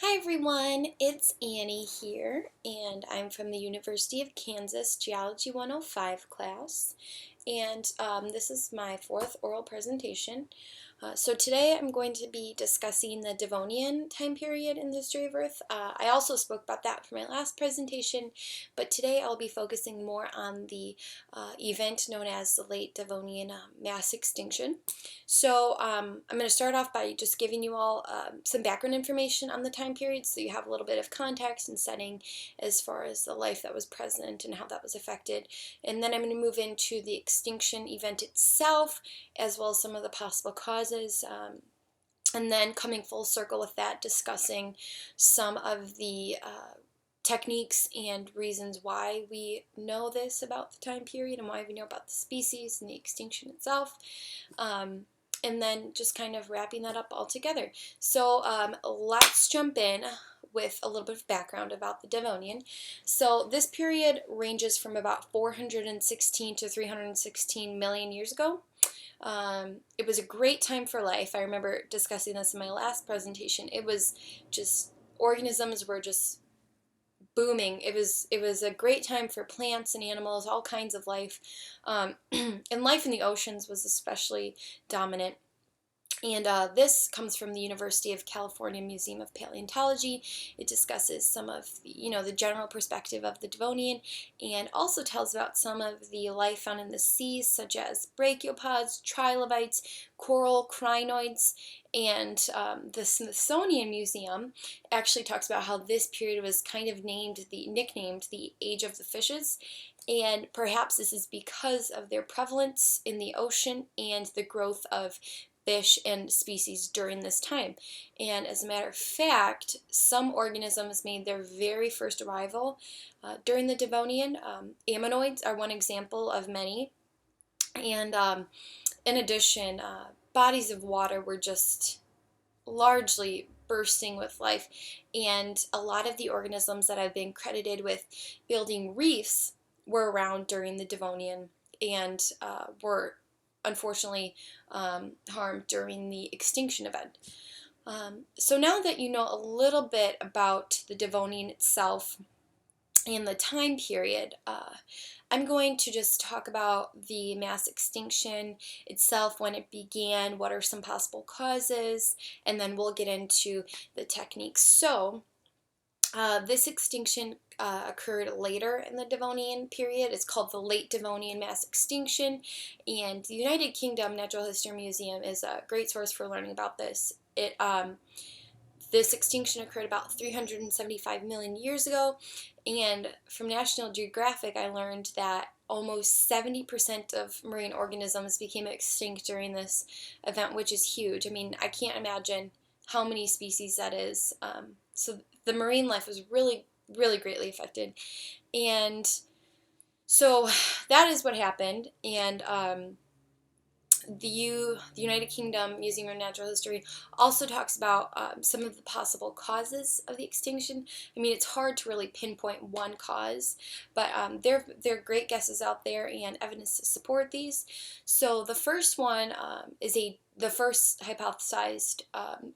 Hi everyone, it's Annie here, and I'm from the University of Kansas Geology 105 class, and this is my fourth oral presentation. So today I'm going to be discussing the Devonian time period in the history of Earth. I also spoke about that for my last presentation, but today I'll be focusing more on the event known as the late Devonian mass extinction. So I'm going to start off by just giving you all some background information on the time period so you have a little bit of context and setting as far as the life that was present and how that was affected. And then I'm going to move into the extinction event itself, as well as some of the possible causes. And then coming full circle with that, discussing some of the techniques and reasons why we know this about the time period and why we know about the species and the extinction itself. And then just kind of wrapping that up all together. So let's jump in with a little bit of background about the Devonian. So this period ranges from about 416 to 316 million years ago. It was a great time for life. I remember discussing this in my last presentation. It was just, organisms were just booming. It was a great time for plants and animals, all kinds of life. And life in the oceans was especially dominant. And this comes from the University of California Museum of Paleontology. It discusses some of the general perspective of the Devonian, and also tells about some of the life found in the seas, such as brachiopods, trilobites, coral crinoids, and the Smithsonian Museum actually talks about how this period was kind of nicknamed the Age of the Fishes. And perhaps this is because of their prevalence in the ocean and the growth of fish and species during this time. And as a matter of fact, some organisms made their very first arrival during the Devonian. Ammonoids are one example of many. And in addition, bodies of water were just largely bursting with life. And a lot of the organisms that have been credited with building reefs were around during the Devonian and were unfortunately harmed during the extinction event. So now that you know a little bit about the Devonian itself and the time period, I'm going to just talk about the mass extinction itself, when it began, what are some possible causes, and then we'll get into the techniques. So this extinction occurred later in the Devonian period. It's called the Late Devonian Mass Extinction, and the United Kingdom Natural History Museum is a great source for learning about this. This extinction occurred about 375 million years ago, and from National Geographic I learned that almost 70% of marine organisms became extinct during this event, which is huge. I mean, I can't imagine how many species that is. So the marine life was really, really greatly affected. And so that is what happened. And the United Kingdom Museum of Natural History also talks about some of the possible causes of the extinction. I mean, it's hard to really pinpoint one cause, but there are great guesses out there and evidence to support these. So the first one the first hypothesized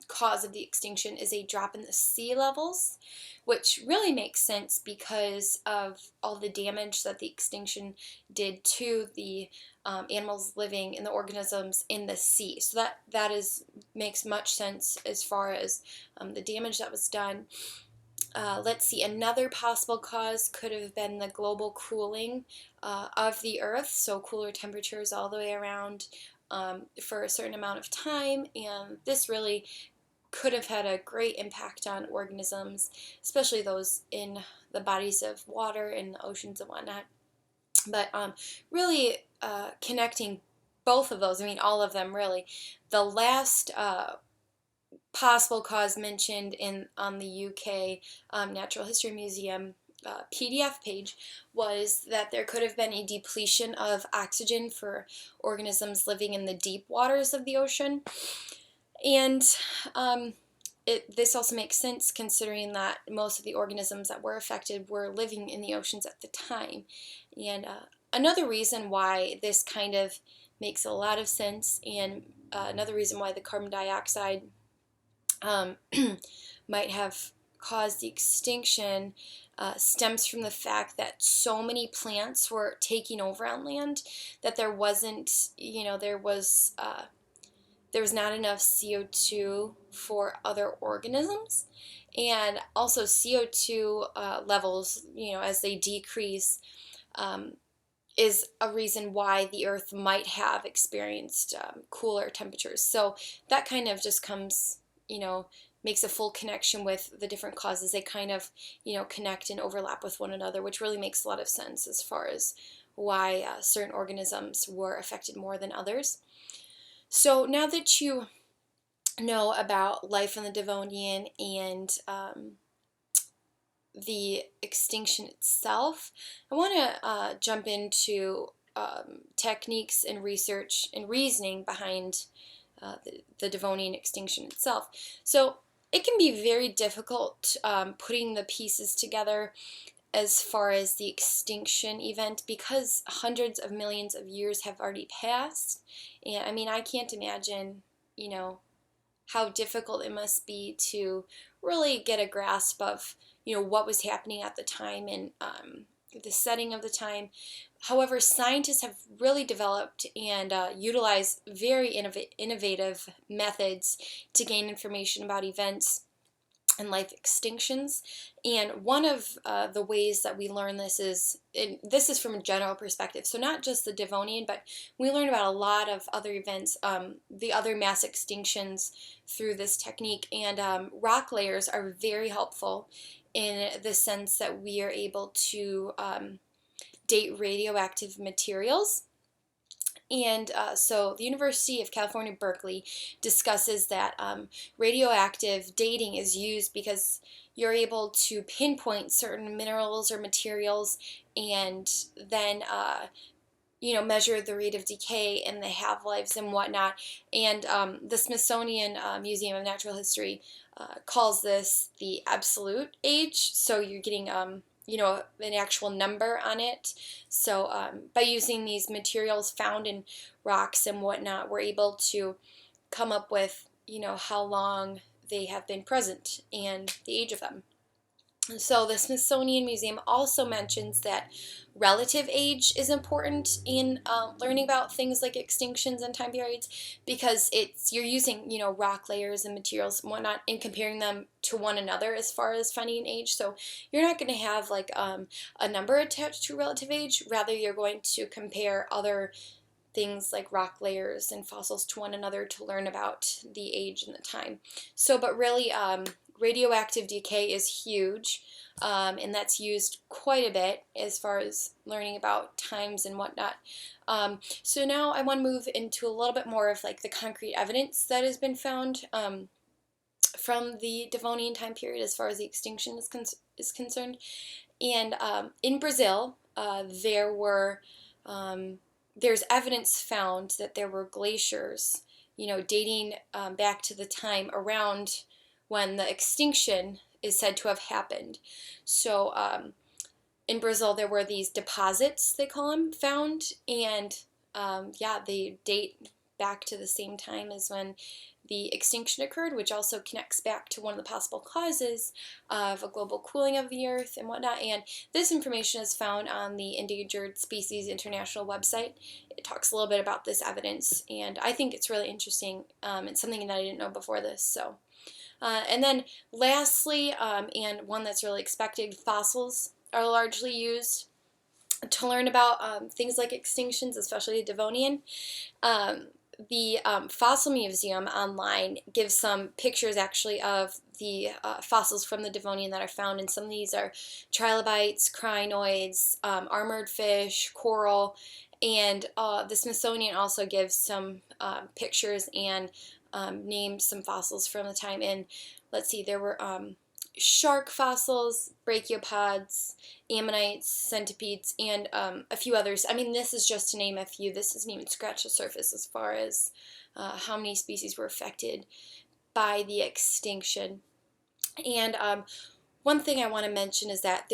cause of the extinction is a drop in the sea levels, which really makes sense because of all the damage that the extinction did to the animals living in the organisms in the sea. So that makes much sense as far as the damage that was done. Let's see, another possible cause could have been the global cooling of the Earth, so cooler temperatures all the way around for a certain amount of time, and this really could have had a great impact on organisms, especially those in the bodies of water in the oceans and whatnot. But really connecting both of those, I mean all of them really, the last possible cause mentioned on the UK Natural History Museum PDF page was that there could have been a depletion of oxygen for organisms living in the deep waters of the ocean. And this also makes sense considering that most of the organisms that were affected were living in the oceans at the time. And another reason why this kind of makes a lot of sense, and another reason why the carbon dioxide um, might have caused the extinction stems from the fact that so many plants were taking over on land that there wasn't, there was not enough CO2 for other organisms. And also CO2 levels, as they decrease, um, is a reason why the Earth might have experienced cooler temperatures. So that kind of just comes, makes a full connection with the different causes. They kind of, connect and overlap with one another, which really makes a lot of sense as far as why certain organisms were affected more than others. So now that you know about life in the Devonian and the extinction itself, I want to jump into techniques and research and reasoning behind the Devonian extinction itself. So it can be very difficult putting the pieces together as far as the extinction event because hundreds of millions of years have already passed. And I mean, I can't imagine, how difficult it must be to really get a grasp of, what was happening at the time and the setting of the time. However, scientists have really developed and utilized very innovative methods to gain information about events and life extinctions. And one of the ways that we learn this is, and this is from a general perspective, so not just the Devonian, but we learn about a lot of other events, the other mass extinctions through this technique. And rock layers are very helpful in the sense that we are able to date radioactive materials. And so the University of California, Berkeley discusses that radioactive dating is used because you're able to pinpoint certain minerals or materials and then measure the rate of decay and the half-lives and whatnot. And the Smithsonian Museum of Natural History calls this the absolute age. So you're getting an actual number on it. So by using these materials found in rocks and whatnot, we're able to come up with, how long they have been present and the age of them. So the Smithsonian Museum also mentions that relative age is important in learning about things like extinctions and time periods because you're using rock layers and materials and whatnot and comparing them to one another as far as finding an age. So you're not going to have like a number attached to relative age. Rather, you're going to compare other things like rock layers and fossils to one another to learn about the age and the time. So, but really, radioactive decay is huge, and that's used quite a bit as far as learning about times and whatnot. So now I want to move into a little bit more of like the concrete evidence that has been found from the Devonian time period as far as the extinction is concerned. And in Brazil, there's evidence found that there were glaciers, dating back to the time around when the extinction is said to have happened. So in Brazil, there were these deposits, they call them, found, and they date back to the same time as when the extinction occurred, which also connects back to one of the possible causes of a global cooling of the Earth and whatnot. And this information is found on the Endangered Species International website. It talks a little bit about this evidence, and I think it's really interesting. It's something that I didn't know before this. So, and then lastly, and one that's really expected, fossils are largely used to learn about things like extinctions, especially the Devonian. The Fossil Museum online gives some pictures actually of the fossils from the Devonian that are found, and some of these are trilobites, crinoids, armored fish, coral, and the Smithsonian also gives some pictures and names some fossils from the time. And let's see, there were shark fossils, brachiopods, ammonites, centipedes, and a few others. I mean, this is just to name a few. This doesn't even scratch the surface as far as how many species were affected by the extinction. And one thing I want to mention is that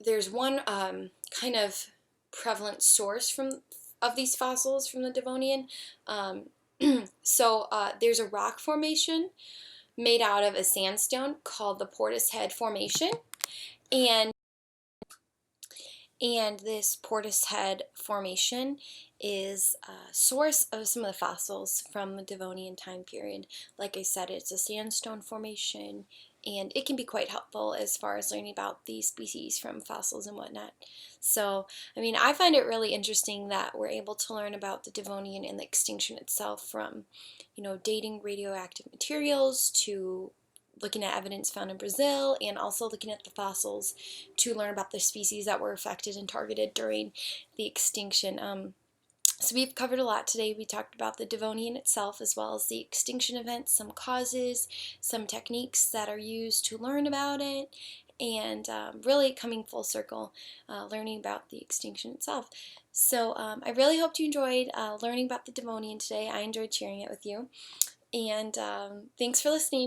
there's one kind of prevalent source of these fossils from the Devonian. So there's a rock formation made out of a sandstone called the Portishead Formation. And this Portishead Formation is a source of some of the fossils from the Devonian time period. Like I said, it's a sandstone formation, and it can be quite helpful as far as learning about these species from fossils and whatnot. So, I mean, I find it really interesting that we're able to learn about the Devonian and the extinction itself from, dating radioactive materials to looking at evidence found in Brazil, and also looking at the fossils to learn about the species that were affected and targeted during the extinction. So we've covered a lot today. We talked about the Devonian itself as well as the extinction events, some causes, some techniques that are used to learn about it, and really coming full circle, learning about the extinction itself. So I really hope you enjoyed learning about the Devonian today. I enjoyed sharing it with you, and thanks for listening.